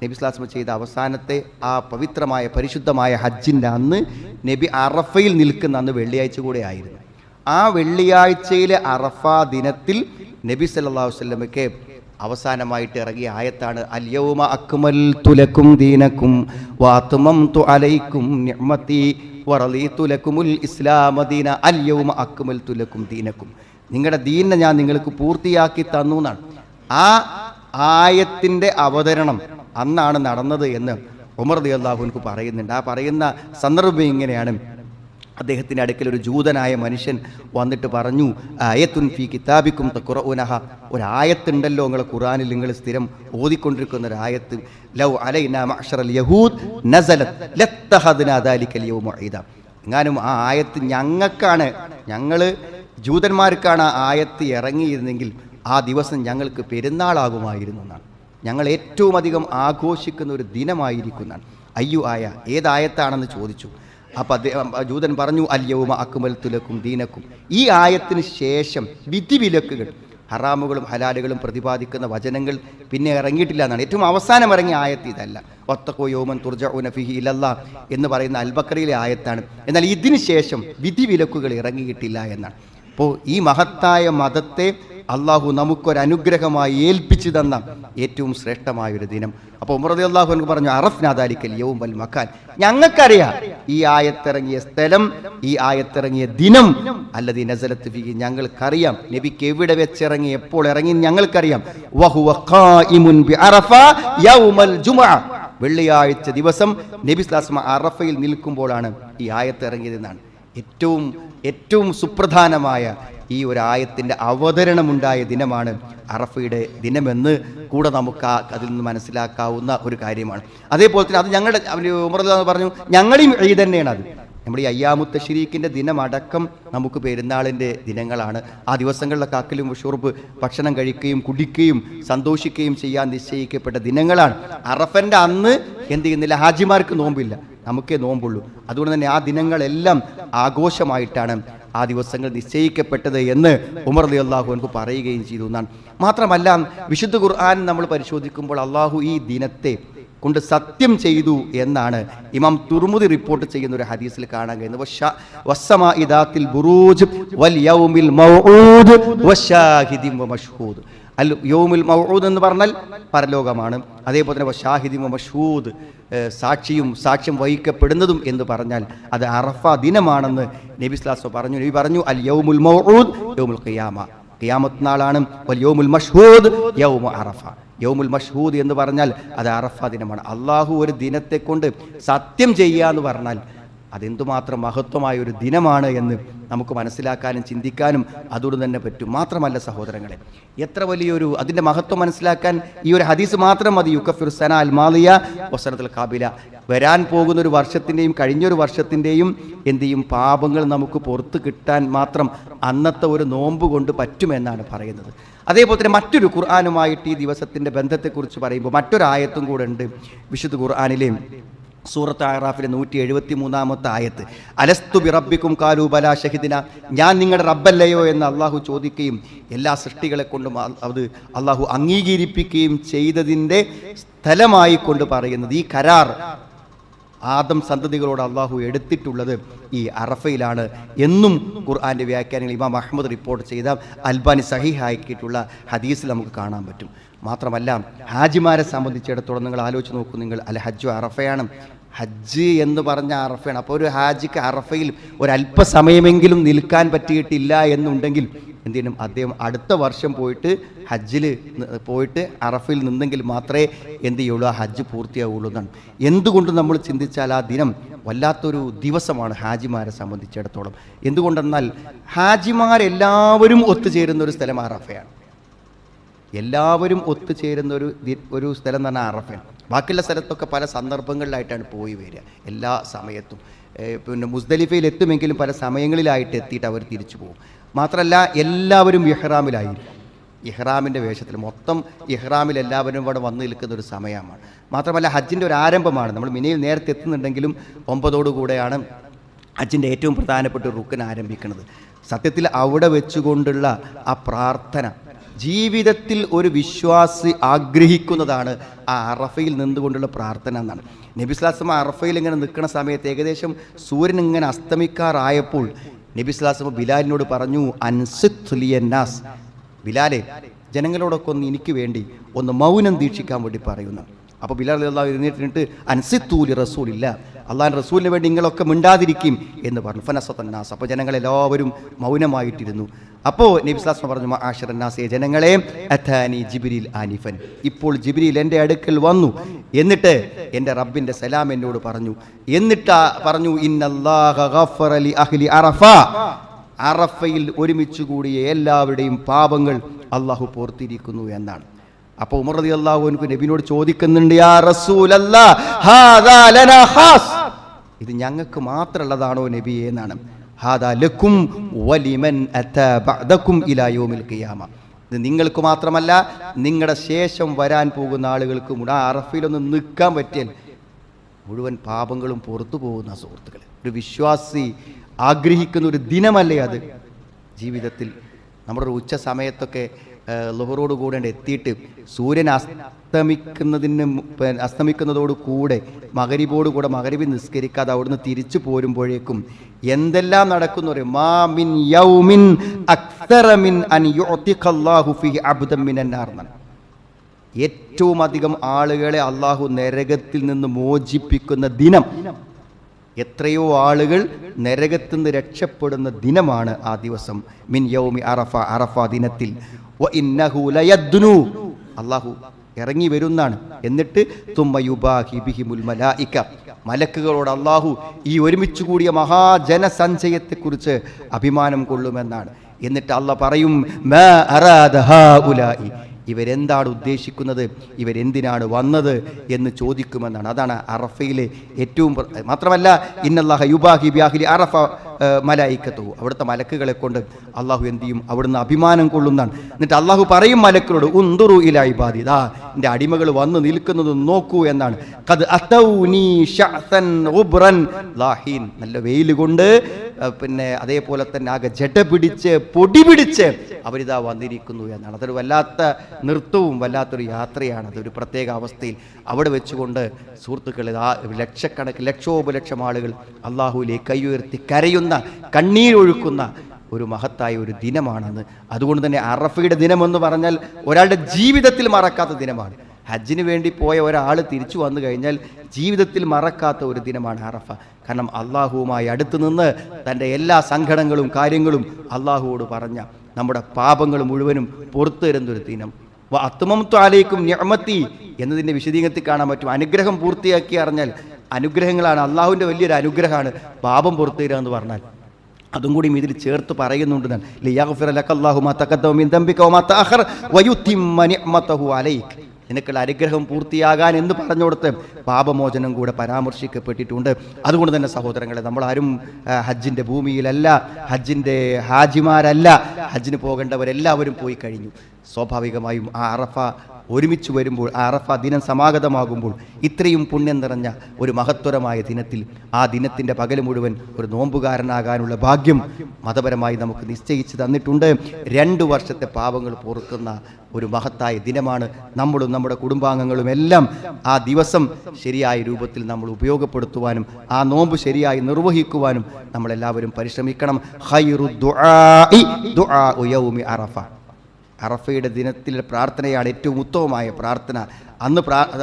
നബി സ്വല്ലല്ലാഹു അലൈഹി വസല്ലം ചെയ്ത അവസാനത്തെ ആ പവിത്രമായ പരിശുദ്ധമായ ഹജ്ജിൻ്റെ അന്ന് നബി അറഫയിൽ നിൽക്കുന്ന അന്ന് വെള്ളിയാഴ്ച കൂടെ ആയിരുന്നു. ആ വെള്ളിയാഴ്ചയിലെ അറഫ ദിനത്തിൽ നബി സല്ലല്ലാഹു അലൈഹി വസല്ലമയ്ക്ക് അവസാനമായിട്ട് ഇറങ്ങിയ ആയത്താണ് അൽ യൗമ അക്മൽതു ലക്കും ദീനക്കും വഅത്മംതു അലൈക്കും നിഅമതി വറളീതു ലക്കുമുൽ ഇസ്ലാമ ദീന. അൽ യൗമ അക്മൽതു ലക്കും ദീനക്കും, നിങ്ങളുടെ ദീനിനെ ഞാൻ നിങ്ങൾക്ക് പൂർത്തിയാക്കി തന്നു എന്നാണ്. ആ ആയത്തിൻ്റെ അവതരണം അന്നാണ് നടന്നത് എന്ന് ഉമർ റളിയല്ലാഹു അൻഹു പറയുന്നുണ്ട്. ആ പറയുന്ന സന്ദർഭം ഇങ്ങനെയാണ്. അദ്ദേഹത്തിൻ്റെ അടുക്കൽ ഒരു ജൂതനായ മനുഷ്യൻ വന്നിട്ട് പറഞ്ഞു, ആയത്തുൻ ഫീ കിതാബിക്കും തഖറഊനഹ, ഒരായത്തുണ്ടല്ലോ നിങ്ങളുടെ ഖുർആനിൽ നിങ്ങൾ സ്ഥിരം ഓതിക്കൊണ്ടിരിക്കുന്ന ഒരു ആയത്ത്, ലൗ അലൈനാ മഅ്ശറൽ യഹൂദ് നസലത് ലത്തഖദ്നാ ദാലികൽ യൗമ ഈദ. എങ്ങാനും ആ ആയത്ത് ഞങ്ങൾ ജൂതന്മാർക്കാണ് ആ ആയത്ത് ഇറങ്ങിയിരുന്നെങ്കിൽ ആ ദിവസം ഞങ്ങൾക്ക് പെരുന്നാളാകുമായിരുന്നു എന്നാണ്. ഞങ്ങൾ ഏറ്റവും അധികം ആഘോഷിക്കുന്ന ഒരു ദിനമായിരിക്കുന്നതാണ്. അയ്യോ ആയ ഏതായത്താണെന്ന് ചോദിച്ചു. അപ്പോൾ ജൂതൻ പറഞ്ഞു അൽ യൗമ അക്മൽതു ലക്കും ദീനക്കും. ഈ ആയത്തിന് ശേഷം വിധിവിലക്കുകൾ, ഹറാമുകളും ഹലാലുകളും പ്രതിപാദിക്കുന്ന വചനങ്ങൾ പിന്നെ ഇറങ്ങിയിട്ടില്ല എന്നാണ്. ഏറ്റവും അവസാനം ഇറങ്ങിയ ആയത്ത് ഇതല്ല. വത്തഖൂ യൗമൻ തുർജഊന ഫീഹി ഇലല്ലാഹ് എന്ന് പറയുന്ന അൽ ബഖറയിലെ ആയത്താണ്. എന്നാൽ ഇതിന് ശേഷം വിധിവിലക്കുകൾ ഇറങ്ങിയിട്ടില്ല എന്നാണ്. അപ്പോൾ ഈ മഹത്തായ മതത്തെ അള്ളാഹു നമുക്കൊരനുഗ്രഹമായി ഏൽപ്പിച്ചു തന്ന ഏറ്റവും ശ്രേഷ്ഠമായൊരു ദിനം. അപ്പോൾ ഉമർ റളിയല്ലാഹു അൻഹു പറഞ്ഞു അറഫ്നാ ദാലികൽ യൗം വൽ മക്കാൻ, ഞങ്ങൾക്കറിയാം ഈ ആയത്തിറങ്ങിയ സ്ഥലം, ഈ ആയത്തിറങ്ങിയ ദിനം, അല്ലദീ നസലത്ത് ഫീഹി, ഞങ്ങൾക്കറിയാം നബിക്ക് എവിടെ വെച്ചിറങ്ങി എപ്പോൾ ഇറങ്ങി ഞങ്ങൾക്കറിയാം. വഹുവ ഖായിമുൻ ബിഅറഫ യൗമൽ ജുമുഅ, വെള്ളിയാഴ്ച ദിവസം നബി സ്വല്ലല്ലാഹു അലൈഹി വസല്ലം അറഫയിൽ നിൽക്കുമ്പോഴാണ് ഈ ആയത്ത് ഇറങ്ങിയതെന്നാണ്. ഏറ്റവും സുപ്രധാനമായ ഈ ഒരു ആയത്തിൻ്റെ അവതരണമുണ്ടായ ദിനമാണ് അറഫയുടെ ദിനമെന്ന് കൂടെ നമുക്ക് അതിൽ നിന്ന് മനസ്സിലാക്കാവുന്ന ഒരു കാര്യമാണ്. അതേപോലെ തന്നെ അത് ഞങ്ങളുടെ ഉമർ റളിയല്ലാഹു പറഞ്ഞു ഞങ്ങളുടെയും ഈദ് തന്നെയാണ്. അത് നമ്മുടെ ഈ അയ്യാമുത്ത ശരീക്കിൻ്റെ ദിനമടക്കം നമുക്ക് പെരുന്നാളിൻ്റെ ദിനങ്ങളാണ്. ആ ദിവസങ്ങളിലൊക്കെ അക്കലും ഷുർബ്, ഭക്ഷണം കഴിക്കുകയും കുടിക്കുകയും സന്തോഷിക്കുകയും ചെയ്യാൻ നിശ്ചയിക്കപ്പെട്ട ദിനങ്ങളാണ്. അറഫൻ്റെ അന്ന് എന്ത് ചെയ്യുന്നില്ല, ഹാജിമാർക്ക് നോമ്പില്ല, നമുക്കേ നോമ്പുള്ളൂ. അതുകൊണ്ട് തന്നെ ആ ദിനങ്ങളെല്ലാം ആഘോഷമായിട്ടാണ് ആ ദിവസങ്ങൾ നിശ്ചയിക്കപ്പെട്ടത് എന്ന് ഉമർ റളിയല്ലാഹു അൻഹു പറയുകയും ചെയ്തു എന്നാണ്. മാത്രമല്ല വിശുദ്ധ ഖുർആൻ നമ്മൾ പരിശോധിക്കുമ്പോൾ അള്ളാഹു ഈ ദിനത്തെ കൊണ്ട് സത്യം ചെയ്തു എന്നാണ് ഇമാം തുർമുദി റിപ്പോർട്ട് ചെയ്യുന്ന ഒരു ഹദീസിൽ കാണാൻ കഴിയുന്നത്. വസ്സമാഇ ദാത്തിൽ ബുറൂജ് വൽ യൗമിൽ മൗഊദ് വശാഹിദിൻ വമഷ്ഹൂദ്. അൽ യൗമുൽ മൗഊദ് എന്ന് പറഞ്ഞാൽ പരലോകമാണ്. അതേപോലെ തന്നെ വശാഹിദിൻ വമഷ്ഹൂദ്, സാക്ഷ്യം വഹിക്കപ്പെടുന്നതും എന്ന് പറഞ്ഞാൽ അത് അറഫ ദിനമാണെന്ന് നബി സ്വല്ലല്ലാഹു അലൈഹി വസല്ലം പറഞ്ഞു. നബി പറഞ്ഞു അൽ യൗമുൽ മൗഊദ് യൗമുൽ ഖിയാമ, ഖിയാമത്ത് നാളാണ്. വൽ യൗമുൽ മഷ്ഹൂദ് യൗമു അറഫ, യൗമുൽ മഷ്ഹൂദ് എന്ന് പറഞ്ഞാൽ അത് അറഫ ദിനമാണ്. അള്ളാഹു ഒരു ദിനത്തെ കൊണ്ട് സത്യം ചെയ്യുക എന്ന് പറഞ്ഞാൽ അതെന്തുമാത്രം മഹത്വമായ ഒരു ദിനമാണ് എന്ന് നമുക്ക് മനസ്സിലാക്കാനും ചിന്തിക്കാനും അതുകൊണ്ട് തന്നെ പറ്റും. മാത്രമല്ല സഹോദരങ്ങളെ, എത്ര വലിയൊരു അതിൻ്റെ മഹത്വം മനസ്സിലാക്കാൻ ഈ ഒരു ഹദീസ് മാത്രം മതി. യുക്കഫിറു സന അൽ മാദിയ വസനത്തുൽ ഖാബില, വരാൻ പോകുന്ന ഒരു വർഷത്തിൻ്റെയും കഴിഞ്ഞൊരു വർഷത്തിൻ്റെയും എന്ത് ചെയ്യും പാപങ്ങൾ നമുക്ക് പുറത്ത് കിട്ടാൻ മാത്രം അന്നത്തെ ഒരു നോമ്പ് കൊണ്ട് പറ്റുമെന്നാണ് പറയുന്നത്. അതേപോലെ തന്നെ മറ്റൊരു ഖുർആനുമായിട്ട് ഈ ദിവസത്തിൻ്റെ ബന്ധത്തെക്കുറിച്ച് പറയുമ്പോൾ മറ്റൊരു ആയത്തും കൂടെ ഉണ്ട് വിശുദ്ധ ഖുർആനിലെ സൂറത്ത് അഅറാഫിലെ 173-ാമത്തെ ആയത്ത്. അലസ്തു ബിറബ്ബിക്കും ഖാലൂ ബലാ ഷഹിദിന, ഞാൻ നിങ്ങളുടെ റബ്ബല്ലയോ എന്ന് അള്ളാഹു ചോദിക്കുകയും എല്ലാ സൃഷ്ടികളെ കൊണ്ടും അത് അള്ളാഹു അംഗീകരിപ്പിക്കുകയും ചെയ്തതിൻ്റെ സ്ഥലമായി കൊണ്ട് പറയുന്നത് ഈ കരാർ ആദം സന്തതികളോട് അള്ളാഹു എടുത്തിട്ടുള്ളത് ഈ അറഫയിലാണ് എന്നും ഖുർആൻ്റെ വ്യാഖ്യാനങ്ങൾ ഇമാം അഹ്മദ് റിപ്പോർട്ട് ചെയ്ത അൽബാനി സഹീഹാക്കിയിട്ടുള്ള ഹദീസിൽ നമുക്ക് കാണാൻ പറ്റും. മാത്രമല്ല ഹാജിമാരെ സംബന്ധിച്ചിടത്തോളം നിങ്ങൾ ആലോചിച്ച് നോക്കൂ, നിങ്ങൾ അൽ ഹജ്ജു അറഫയാണ്, ഹജ്ജ് എന്ന് പറഞ്ഞ അറഫയാണ്. അപ്പോൾ ഒരു ഹാജിക്ക് അറഫയിൽ ഒരല്പസമയമെങ്കിലും നിൽക്കാൻ പറ്റിയിട്ടില്ല എന്നുണ്ടെങ്കിൽ എന്ത് ചെയ്യണം, അദ്ദേഹം അടുത്ത വർഷം പോയിട്ട് അറഫയിൽ നിന്നെങ്കിൽ മാത്രമേ എന്ത് ചെയ്യുള്ളൂ, ആ ഹജ്ജ് പൂർത്തിയാവുള്ളൂ എന്നാണ്. എന്തുകൊണ്ട് നമ്മൾ ചിന്തിച്ചാൽ ആ ദിനം വല്ലാത്തൊരു ദിവസമാണ് ഹാജിമാരെ സംബന്ധിച്ചിടത്തോളം. എന്തുകൊണ്ടെന്നാൽ ഹാജിമാരെല്ലാവരും ഒത്തുചേരുന്ന ഒരു സ്ഥലം അറഫയാണ്. എല്ലാവരും ഒത്തുചേരുന്ന ഒരു സ്ഥലം എന്ന് പറഞ്ഞാൽ അറഫയാണ്. ബാക്കിയുള്ള സ്ഥലത്തൊക്കെ പല സന്ദർഭങ്ങളിലായിട്ടാണ് പോയി വരിക, എല്ലാ സമയത്തും. പിന്നെ മുസ്ദലിഫയിൽ എത്തുമെങ്കിലും പല സമയങ്ങളിലായിട്ട് എത്തിയിട്ട് അവർ തിരിച്ചു പോകും. മാത്രമല്ല എല്ലാവരും ഇഹ്റാമിലായിരിക്കും, ഇഹ്റാമിൻ്റെ വേഷത്തിൽ മൊത്തം ഇഹ്റാമിൽ എല്ലാവരും ഇവിടെ വന്നു നിൽക്കുന്ന ഒരു സമയമാണ്. മാത്രമല്ല ഹജ്ജിൻ്റെ ഒരു ആരംഭമാണ്. നമ്മൾ മിനയിൽ നേരത്തെ എത്തുന്നുണ്ടെങ്കിലും 9 ഹജ്ജിൻ്റെ ഏറ്റവും പ്രധാനപ്പെട്ട ഒരു റുക്കൻ ആരംഭിക്കുന്നത്. സത്യത്തിൽ അവിടെ വെച്ചുകൊണ്ടുള്ള ആ പ്രാർത്ഥന, ജീവിതത്തിൽ ഒരു വിശ്വാസി ആഗ്രഹിക്കുന്നതാണ് ആ അറഫയിൽ നിന്നുകൊണ്ടുള്ള പ്രാർത്ഥന എന്നാണ്. നബി സ്വല്ലല്ലാഹു അലൈഹി വസല്ലം അറഫയിൽ ഇങ്ങനെ നിൽക്കുന്ന സമയത്ത് ഏകദേശം സൂര്യൻ ഇങ്ങനെ അസ്തമിക്കാറായപ്പോൾ നബി സ്വല്ലല്ലാഹു അലൈഹി വസല്ലം ബിലാലിനോട് പറഞ്ഞു, അൻസിത് ലിയന്നാസ്, ബിലാലെ ജനങ്ങളോടൊക്കെ ഒന്ന് എനിക്ക് വേണ്ടി ഒന്ന് മൗനം ദീക്ഷിക്കാൻ വേണ്ടി പറയുന്നു. അപ്പോൾ ബിലാൽ റളിയല്ലാഹു അൻഹു എഴുന്നേറ്റിട്ട് അൻസിത്തൂലി റസൂലില്ല, അള്ളാഹുവിൻ്റെ റസൂലിന് വേണ്ടി നിങ്ങളൊക്കെ മിണ്ടാതിരിക്കും എന്ന് പറഞ്ഞു. ഫനസത്തന്നാസ്, അപ്പോൾ ജനങ്ങളെല്ലാവരും മൗനമായിട്ടിരുന്നു. അപ്പോൾ നബി സ്വല്ലല്ലാഹു അലൈഹി വസല്ലം പറഞ്ഞു, മഅശറന്നാസേ ജനങ്ങളെ, അതാനി ജിബ്രീൽ ആനിഫൻ, ഇപ്പോൾ ജിബ്രീൽ എൻ്റെ അടുക്കൽ വന്നു, എന്നിട്ട് എൻ്റെ റബ്ബിൻ്റെ സലാം എന്നോട് പറഞ്ഞു. എന്നിട്ട് പറഞ്ഞു, ഇന്നല്ലാഹ ഗഫറ ലി അഹ്ലി അറഫ, അറഫയിൽ ഒരുമിച്ച് കൂടിയ എല്ലാവരുടെയും പാപങ്ങൾ അള്ളാഹു പോർത്തിരിക്കുന്നു എന്നാണ്. അപ്പോൾ ഉമർ റളിയല്ലാഹു അൻഹു നബിയോട് ചോദിക്കുന്നുണ്ട്, യാ റസൂലല്ലാഹ് ഹാദാ ലനാ ഖാസ്, ഇത് ഞങ്ങൾക്ക് മാത്രമുള്ളതാണോ നബിയേ എന്നാണ്. ഹാദാ ലക്കും വലിമൻ അതാ ബഅദകും ഇലാ യൗമിൽ ഖിയാമ, ഇത് നിങ്ങൾക്ക് മാത്രമല്ല നിങ്ങളുടെ ശേഷം വരാൻ പോകുന്ന ആളുകൾക്കും ആ അറഫയിലൊന്ന് നിൽക്കാൻ പറ്റിയാൽ മുഴുവൻ പാപങ്ങളും പുറത്തു പോകുന്ന സുഹൃത്തുക്കൾ. ഒരു വിശ്വാസി ആഗ്രഹിക്കുന്ന ഒരു ദിനമല്ലേ അത്. ജീവിതത്തിൽ നമ്മുടെ ഒരു ഉച്ച സമയത്തൊക്കെ ളുഹറോട് കൂടെ എത്തിയിട്ട് സൂര്യൻ അസ്തമിക്കുന്നതോട് കൂടെ മഗ്‌രിബോട് കൂടെ മഗ്‌രിബ് നിസ്കരിക്കാതെ അവിടുന്ന് തിരിച്ചു പോരുമ്പോഴേക്കും എന്തെല്ലാം നടക്കുന്നു. മാ മിൻ യൗമിൻ അക്തറ മിൻ അൻ യുഅതിഖല്ലാഹു ഫീഹി അബ്ദൻ മിനൻ നാർ, ഏറ്റവും അധികം ആളുകളെ അള്ളാഹു നരകത്തിൽ നിന്ന് മോചിപ്പിക്കുന്ന ദിനം. എത്രയോ ആളുകൾ നരകത്തിൽ നിന്ന് രക്ഷപ്പെടുന്ന ദിനമാണ് ആ ദിവസം. മിൻ യൗമി അറഫ, അറഫ ദിനത്തിൽ. വ ഇന്നഹു ലയദ്നു, അള്ളാഹു ഇറങ്ങി വരുന്നാണ്. എന്നിട്ട് തുമ്മ യുബാഹി ബിഹിമുൽ മലായിക, മലക്കുകളോട് അള്ളാഹു ഈ ഒരുമിച്ച് കൂടിയ മഹാജനസഞ്ചയത്തെക്കുറിച്ച് അഭിമാനം കൊള്ളുമെന്നാണ്. എന്നിട്ട് അള്ളാഹ് പറയും, മാ അറാദ ഹൗലായി, ഇവരെന്താണ് ഉദ്ദേശിക്കുന്നത്, ഇവരെന്തിനാണ് വന്നത് എന്ന് ചോദിക്കുമെന്നാണ്. അതാണ് അറഫയിലെ ഏറ്റവും. മാത്രമല്ല, ഇന്നല്ലാഹ യുബാഹി ബിഅഹ്ലി അറഫ മലായികത്തു, അവിടുത്തെ മലക്കുകളെ കൊണ്ട് അള്ളാഹു എന്ത് ചെയ്യും, അവിടുന്ന് അഭിമാനം കൊള്ളുന്നതാണ്. എന്നിട്ട് അള്ളാഹു പറയും മലക്കുകളോട്, ഉൻദുറു ഇലാ ഇബാദി, ദാ എൻ്റെ അടിമകൾ വന്ന് നിൽക്കുന്നത് നോക്കൂ എന്നാണ്. ഖദ് അതൗനി ശഅസൻ ഗുബ്റൻ ലാഹീൻ, നല്ല വെയിൽ കൊണ്ട് പിന്നെ അതേപോലെ തന്നെ ആകെ ജട പിടിച്ച് പൊടി പിടിച്ച് അവരിതാ വന്നിരിക്കുന്നു എന്നാണ്. അതൊരു വല്ലാത്ത നൃത്തവും വല്ലാത്തൊരു യാത്രയാണ്. അതൊരു പ്രത്യേക അവസ്ഥയിൽ അവിടെ വെച്ചുകൊണ്ട് സുഹൃത്തുക്കളെ ആ ലക്ഷക്കണക്കിന് ലക്ഷോപലക്ഷം ആളുകൾ അള്ളാഹുവിലേക്ക് കൈയുയർത്തി കരയുന്ന കണ്ണീരൊഴുക്കുന്ന ഒരു മഹത്തായ ഒരു ദിനമാണെന്ന്. അതുകൊണ്ട് തന്നെ അറഫയുടെ ദിനമെന്ന് പറഞ്ഞാൽ ഒരാളുടെ ജീവിതത്തിൽ മറക്കാത്ത ദിനമാണ്. ഹജ്ജിന് വേണ്ടി പോയ ഒരാൾ തിരിച്ചു വന്നു കഴിഞ്ഞാൽ ജീവിതത്തിൽ മറക്കാത്ത ഒരു ദിനമാണ് അറഫ. കാരണം അള്ളാഹുവുമായി അടുത്ത് നിന്ന് തൻ്റെ എല്ലാ സങ്കടങ്ങളും കാര്യങ്ങളും അള്ളാഹുവോട് പറഞ്ഞ നമ്മുടെ പാപങ്ങൾ മുഴുവനും പുറത്തു തരുന്നൊരു ദിനം. അത്മംതു അലൈക്കും നിഅമതി എന്നതിൻ്റെ വിശദീകരണത്തിൽ കാണാൻ പറ്റും. അനുഗ്രഹം പൂർത്തിയാക്കി അറിഞ്ഞാൽ അനുഗ്രഹങ്ങളാണ്, അള്ളാഹുവിൻ്റെ വലിയൊരു അനുഗ്രഹമാണ് പാപം പുറത്തു തരിക എന്ന് പറഞ്ഞാൽ. അതും കൂടി ഇതിൽ ചേർത്ത് പറയുന്നുണ്ട്. ലിയഗ്ഫിറ ലകല്ലാഹു മാ തഖദ്ദമ മിൻ ദംബിക വമാ തഅഖർ വയുതിമ്മ നിഅമതഹു അലൈക്, നിനക്കുള്ള അനുഗ്രഹം പൂർത്തിയാകാൻ എന്ന് പറഞ്ഞുകൊടുത്ത് പാപമോചനം കൂടെ പരാമർശിക്കപ്പെട്ടിട്ടുണ്ട്. അതുകൊണ്ട് തന്നെ സഹോദരങ്ങളെ, നമ്മളാരും ഹജ്ജിൻ്റെ ഭൂമിയിലല്ല, ഹജ്ജിൻ്റെ ഹാജിമാരല്ല. ഹജ്ജിന് പോകേണ്ടവരെല്ലാവരും പോയി കഴിഞ്ഞു. സ്വാഭാവികമായും ആ അറഫ ഒരുമിച്ച് വരുമ്പോൾ, ആ അറഫ ദിനം സമാഗതമാകുമ്പോൾ ഇത്രയും പുണ്യം നിറഞ്ഞ ഒരു മഹത്വരമായ ദിനത്തിൽ ആ ദിനത്തിൻ്റെ പകൽ മുഴുവൻ ഒരു നോമ്പുകാരനാകാനുള്ള ഭാഗ്യം മതപരമായി നമുക്ക് നിശ്ചയിച്ച് തന്നിട്ടുണ്ട്. 2 വർഷത്തെ പാപങ്ങൾ പൊറുക്കുന്ന ഒരു മഹത്തായ ദിനമാണ്. നമ്മളും നമ്മുടെ കുടുംബാംഗങ്ങളും എല്ലാം ആ ദിവസം ശരിയായ രൂപത്തിൽ നമ്മൾ ഉപയോഗപ്പെടുത്തുവാനും ആ നോമ്പ് ശരിയായി നിർവഹിക്കുവാനും നമ്മളെല്ലാവരും പരിശ്രമിക്കണം. ഖൈറു ദുആഇ ദുആഉ യൗമി അറഫ, അറഫയുടെ ദിനത്തിലെ പ്രാർത്ഥനയാണ് ഏറ്റവും ഉത്തമമായ പ്രാർത്ഥന.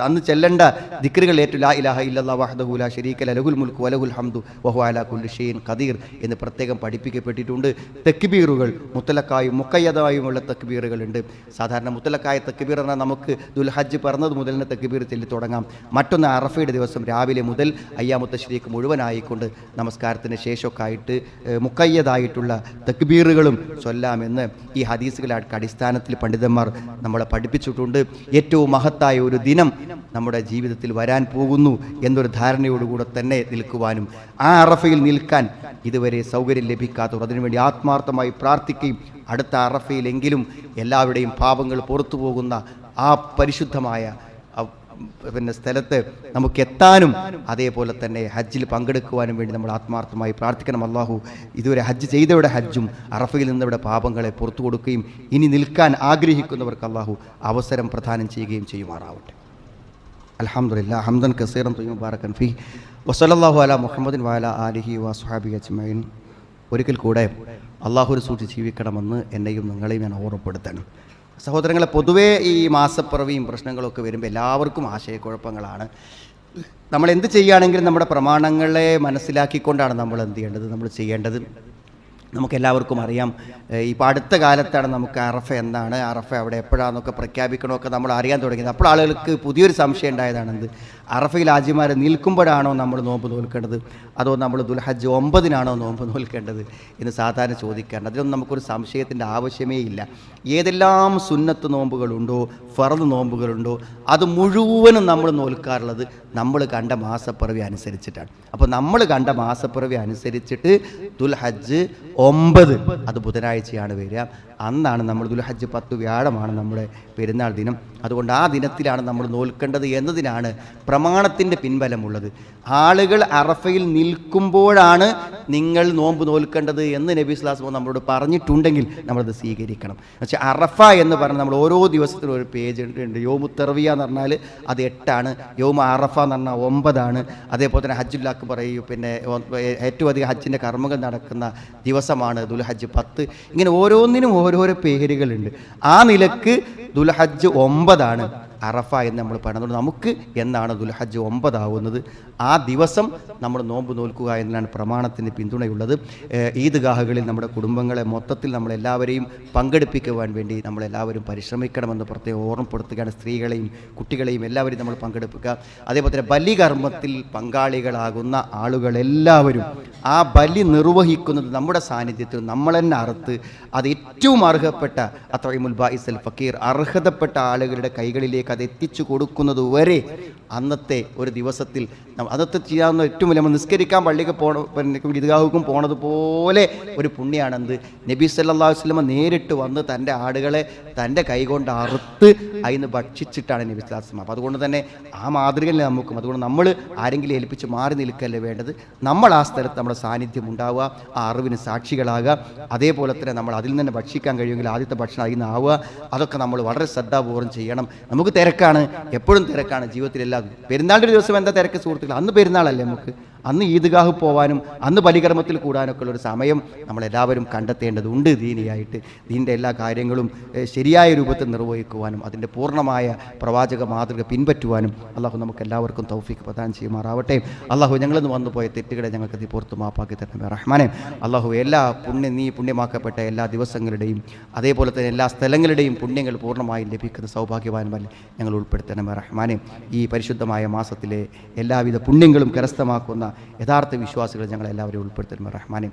അന്ന് ചെല്ലേണ്ട ദിക്റുകൾ ഏറ്റവും ലാ ഇലാഹ ഇല്ലല്ലാഹു വഹ്ദഹു ലാ ശരീക ലഹു ലഹുൽ മുൽക്കു വലഹുൽ ഹംദു വഹുവ അലാ കുല്ലി ഷൈഇൻ ഖദീർ എന്ന് പ്രത്യേകം പഠിപ്പിക്കപ്പെട്ടിട്ടുണ്ട്. തക്ബീറുകൾ മുത്തലക്കായും മുഖയ്യദായുമുള്ള തക്ബീറുകളുണ്ട്. സാധാരണ മുത്തലക്കായ തക്ബീർ എന്നാൽ നമുക്ക് ദുൽഹജ്ജ് പറഞ്ഞത് മുതൽ തന്നെ തക്ബീർ ചൊല്ലി തുടങ്ങാം. മറ്റൊന്ന് അറഫയുടെ ദിവസം രാവിലെ മുതൽ അയ്യാമുത്ത ശരീക്ക് മുഴുവനായിക്കൊണ്ട് നമസ്കാരത്തിന് ശേഷമൊക്കെ ആയിട്ട് മുഖയ്യദായിട്ടുള്ള തക്ബീറുകളും ചൊല്ലാമെന്ന് ഈ ഹദീസുകളുടെ അടിസ്ഥാനത്തിൽ പണ്ഡിതന്മാർ നമ്മളെ പഠിപ്പിച്ചിട്ടുണ്ട്. ഏറ്റവും മഹത്തായ ഒരു ദിനം നമ്മുടെ ജീവിതത്തിൽ വരാൻ പോകുന്നു എന്നൊരു ധാരണയോടുകൂടെ തന്നെ നിൽക്കുവാനും ആ അറഫയിൽ നിൽക്കാൻ ഇതുവരെ സൗകര്യം ലഭിക്കാത്തവർ അതിനുവേണ്ടി ആത്മാർത്ഥമായി പ്രാർത്ഥിക്കുകയും അടുത്ത അറഫയിലെങ്കിലും എല്ലാവരുടെയും പാപങ്ങൾ പുറത്തു പോകുന്ന ആ പരിശുദ്ധമായ സ്ഥലത്ത് നമുക്ക് എത്താനും അതേപോലെ തന്നെ ഹജ്ജിൽ പങ്കെടുക്കുവാനും വേണ്ടി നമ്മൾ ആത്മാർത്ഥമായി പ്രാർത്ഥിക്കണം. അള്ളാഹു ഇതുവരെ ഹജ്ജ് ചെയ്തവരുടെ ഹജ്ജും അറഫയിൽ നിന്നവരുടെ പാപങ്ങളെ പുറത്തു കൊടുക്കുകയും ഇനി നിൽക്കാൻ ആഗ്രഹിക്കുന്നവർക്ക് അള്ളാഹു അവസരം പ്രദാനം ചെയ്യുകയും ചെയ്യുമാറാവട്ടെ. അൽഹംദുലില്ലാഹ് ഹംദൻ കസീറൻ ത്വയ്യിബൻ മുബാറകൻ ഫീഹി വസല്ലല്ലാഹു അലാ മുഹമ്മദിൻ വഅലാ ആലിഹി വസ്വഹാബിഹി അജ്മഈൻ. ഒരിക്കൽ കൂടെ അള്ളാഹുവിനെ സൂക്ഷിച്ച് ജീവിക്കണമെന്ന് എന്നെയും നിങ്ങളെയും ഞാൻ ഓർമ്മപ്പെടുത്തണം. സഹോദരങ്ങളെ, പൊതുവേ ഈ മാസപ്പിറവിയും പ്രശ്നങ്ങളൊക്കെ വരുമ്പോൾ എല്ലാവർക്കും ആശയക്കുഴപ്പങ്ങളാണ്. നമ്മൾ എന്ത് ചെയ്യുകയാണെങ്കിലും നമ്മുടെ പ്രമാണങ്ങളെ മനസ്സിലാക്കിക്കൊണ്ടാണ് നമ്മൾ എന്ത് ചെയ്യേണ്ടത്, നമ്മൾ ചെയ്യേണ്ടത്. നമുക്കെല്ലാവർക്കും അറിയാം, ഇപ്പോൾ അടുത്ത കാലത്താണ് നമുക്ക് അറഫ എന്താണ്, അറഫ അവിടെ എപ്പോഴാണെന്നൊക്കെ പ്രഖ്യാപിക്കണമൊക്കെ നമ്മൾ അറിയാൻ തുടങ്ങിയത്. അപ്പോൾ ആളുകൾക്ക് പുതിയൊരു സംശയം ഉണ്ടായതാണ്, എന്ത് അറഫയിൽ ഹാജിമാർ നിൽക്കുമ്പോഴാണോ നമ്മൾ നോമ്പ് നോൽക്കേണ്ടത്, അതോ നമ്മൾ ദുൽഹജ്ജ് 9-നാണോ നോമ്പ് നോൽക്കേണ്ടത് എന്ന് സാധാരണ ചോദിക്കാറുണ്ട്. അതിലൊന്നും നമുക്കൊരു സംശയത്തിൻ്റെ ആവശ്യമേ ഇല്ല. ഏതെല്ലാം സുന്നത്ത് നോമ്പുകളുണ്ടോ, ഫർദ് നോമ്പുകളുണ്ടോ, അത് മുഴുവനും നമ്മൾ നോൽക്കാറുള്ളത് നമ്മൾ കണ്ട മാസപ്പിറവി അനുസരിച്ചിട്ടാണ്. അപ്പോൾ നമ്മൾ കണ്ട മാസപ്പിറവി അനുസരിച്ചിട്ട് ദുൽഹജ്ജ് 9 അത് ബുധനാഴ്ചയാണ് വരിക. അന്നാണ് നമ്മൾ ദുൽഹജ്ജ് 10 വ്യാഴമാണ് നമ്മുടെ പെരുന്നാൾ ദിനം. അതുകൊണ്ട് ആ ദിനത്തിലാണ് നമ്മൾ നോൽക്കേണ്ടത് എന്നതിനാണ് പ്രമാണത്തിൻ്റെ പിൻബലമുള്ളത്. ആളുകൾ അറഫയിൽ നിൽക്കുമ്പോഴാണ് നിങ്ങൾ നോമ്പ് നോൽക്കേണ്ടത് എന്ന് നബി സ്വല്ലല്ലാഹു അലൈഹി വസല്ലം നമ്മളോട് പറഞ്ഞിട്ടുണ്ടെങ്കിൽ നമ്മളത് സ്വീകരിക്കണം. പക്ഷേ അറഫ എന്ന് പറഞ്ഞാൽ നമ്മൾ ഓരോ ദിവസത്തിനും ഒരു പേജ് ഉണ്ട്. യോമു തർവിയ എന്ന് പറഞ്ഞാൽ അത് 8ആണ്, യോമ അറഫ എന്ന് പറഞ്ഞാൽ 9ആണ്. അതേപോലെ തന്നെ ഹജ്ജുൽ അക്ബർ, പിന്നെ ഏറ്റവും അധികം ഹജ്ജിൻ്റെ കർമ്മങ്ങൾ നടക്കുന്ന ദിവസമാണ് ദുൽഹജ്ജ് 10. ഇങ്ങനെ ഓരോന്നിനും ഓരോരോ പേരുകളുണ്ട്. ആ നിലക്ക് ദുൽഹജ്ജ് 9ആണ് അറഫ എന്ന് നമ്മൾ പറയുന്നത്. നമുക്ക് എന്നാണ് ദുൽഹജ്ജ് 9 ആവുന്നത്, ആ ദിവസം നമ്മൾ നോമ്പ് നോൽക്കുക എന്നതാണ് പ്രമാണത്തിന് പിന്തുണയുള്ളത്. ഈദ്ഗാഹുകളിൽ നമ്മുടെ കുടുംബങ്ങളെ മൊത്തത്തിൽ നമ്മളെല്ലാവരെയും പങ്കെടുപ്പിക്കുവാൻ വേണ്ടി നമ്മളെല്ലാവരും പരിശ്രമിക്കണമെന്ന് പ്രത്യേകം ഓർമ്മപ്പെടുത്തുകയാണ്. സ്ത്രീകളെയും കുട്ടികളെയും എല്ലാവരെയും നമ്മൾ പങ്കെടുപ്പിക്കുക. അതേപോലെ തന്നെ ബലികർമ്മത്തിൽ പങ്കാളികളാകുന്ന ആളുകളെല്ലാവരും ആ ബലി നിർവഹിക്കുന്നത് നമ്മുടെ സാന്നിധ്യത്തിൽ നമ്മൾ തന്നെ അറുത്ത് അത് ഏറ്റവും അർഹപ്പെട്ട അത്വഇമുൽ ബാഇസൽ ഫക്കീർ, അർഹതപ്പെട്ട ആളുകളുടെ കൈകളിലേക്ക് അത് എത്തിച്ചു കൊടുക്കുന്നത് വരെ അന്നത്തെ ഒരു ദിവസത്തിൽ അന്നത്തെ ചെയ്യാവുന്ന ഏറ്റവും വലിയ നമ്മൾ നിസ്കരിക്കാൻ പള്ളിക്ക് ഈദ്ഗാഹുക്കും പോണതുപോലെ ഒരു പുണ്യാണെന്ത് നബി സല്ലല്ലാഹു അലൈഹി വസല്ലം നേരിട്ട് വന്ന് തൻ്റെ ആടുകളെ തൻ്റെ കൈകൊണ്ട് അറുത്ത് അതിന് ഭക്ഷിച്ചിട്ടാണ് നബി സല്ലല്ലാഹു അലൈഹി വസല്ലം. അപ്പോൾ അതുകൊണ്ട് തന്നെ ആ മാതൃകയിൽ നമുക്കും, അതുകൊണ്ട് നമ്മൾ ആരെങ്കിലും ഏൽപ്പിച്ച് മാറി നിൽക്കല്ലേ വേണ്ടത്. നമ്മൾ ആ സ്ഥലത്ത് നമ്മുടെ സാന്നിധ്യം ഉണ്ടാവുക, ആ അറിവിന് സാക്ഷികളാകുക. അതേപോലെ തന്നെ നമ്മൾ അതിൽ നിന്ന് ഭക്ഷിക്കാൻ കഴിയുമെങ്കിൽ ആദ്യത്തെ ഭക്ഷണം അതിൽ നിന്നാവുക. അതൊക്കെ നമ്മൾ വളരെ ശ്രദ്ധാപൂർവ്വം ചെയ്യണം. നമുക്ക് തിരക്കാണ്, എപ്പോഴും തിരക്കാണ് ജീവിതത്തിലെല്ലാം. പെരുന്നാളിൻ്റെ ദിവസം എന്താ തിരക്ക് സുഹൃത്തുക്കൾ? അന്ന് പെരുന്നാളല്ലേ നമുക്ക്, അന്ന് ഈദ്ഗാഹ് പോകാനും അന്ന് ബലികർമ്മത്തിൽ കൂടാനൊക്കെ ഉള്ളൊരു സമയം നമ്മളെല്ലാവരും കണ്ടെത്തേണ്ടതുണ്ട്. ദീനിയായിട്ട് ദീൻ്റെ എല്ലാ കാര്യങ്ങളും ശരിയായ രൂപത്തിൽ നിർവഹിക്കുവാനും അതിൻ്റെ പൂർണ്ണമായ പ്രവാചക മാതൃക പിൻപറ്റുവാനും അള്ളാഹു നമുക്ക് എല്ലാവർക്കും തൗഫീഖ് പ്രദാനം ചെയ്യുമാറാവട്ടെ. അള്ളാഹു ഞങ്ങളിന്ന് വന്നുപോയ തെറ്റുകളെ ഞങ്ങൾക്ക് പുറത്ത് മാപ്പാക്കി തരണമേ റഹ്മാനെ. അള്ളാഹു എല്ലാ നീ പുണ്യമാക്കപ്പെട്ട എല്ലാ ദിവസങ്ങളുടെയും അതേപോലെ തന്നെ എല്ലാ സ്ഥലങ്ങളുടെയും പുണ്യങ്ങൾ പൂർണ്ണമായി ലഭിക്കുന്ന സൗഭാഗ്യവാന്മാരിൽ ഞങ്ങൾ ഉൾപ്പെടുത്തണമേ റഹ്മാനെ. ഈ പരിശുദ്ധമായ മാസത്തിലെ എല്ലാവിധ പുണ്യങ്ങളും കരസ്ഥമാക്കുന്ന യഥാർത്ഥ വിശ്വാസികൾ ഞങ്ങളെല്ലാവരെയും ഉൾപ്പെടുത്തണമേ റഹ്മാനെ.